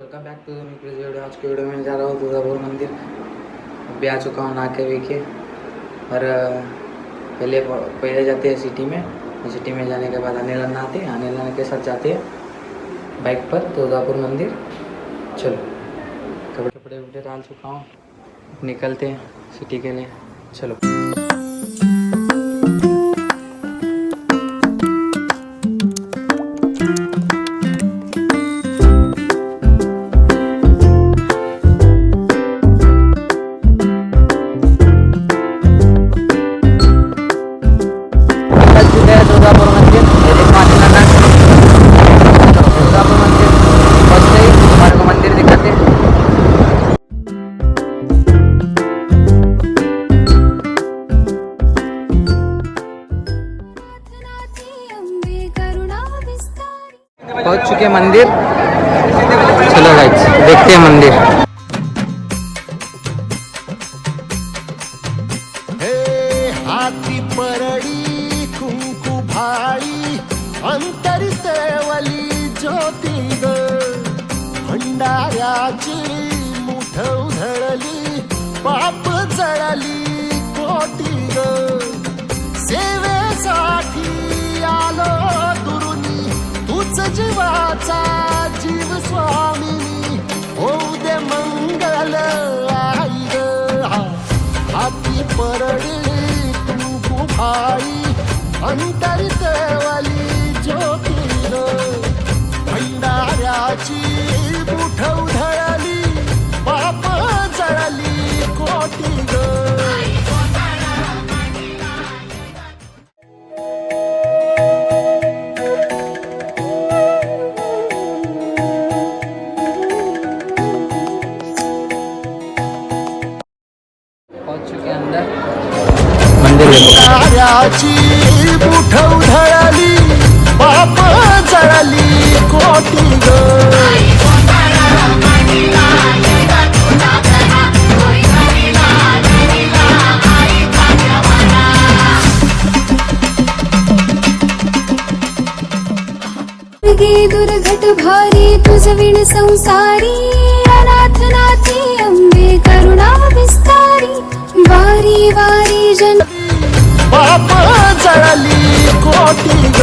Welcome back to video. आज के video में जा रहा हूँ दुर्गापुर मंदिर। अभी आ चुका हूँ नाके वेके और पहले जाते हैं सिटी में। सिटी में जाने के बाद अनिल आते हैं, अनिल के साथ जाते हैं बाइक पर दुर्गापुर मंदिर। चलो कपड़े वपड़े डाल चुका हूँ, निकलते हैं सिटी के लिए। चलो दुर्गापुर मंदिर। दुर्गापुर मंदिर पहुँचते ही हमारे को मंदिर दिखाते हैं। पहुँच चुके मंदिर। चलो गाइस देखते हैं मंदिर। हाती परडी कुंकू भाई अंतरितेवली ज्योती ग भंडाऱ्याची मुठ उधळली पाप जळली कोटी ग सेवेसाठी आलो दुरुनी तूच जीवाचा जीव स्वामिनी होऊ दे मंगल आई ग हाती परडी भाई अंतरितेवली ज्योती ग भंडाऱ्याची मुठ उधळली पाप जळली कोटी ग पहुंच चुके अंदर मंदिर। भंडाऱ्याची मुठ उधळली पाप जळली कोटी ग दुर्घट भारी तुझ विण संसारी अनाथ नाथी अंबे करुणा विस्तारी वारी वारी जन पाप जळली कोटी ग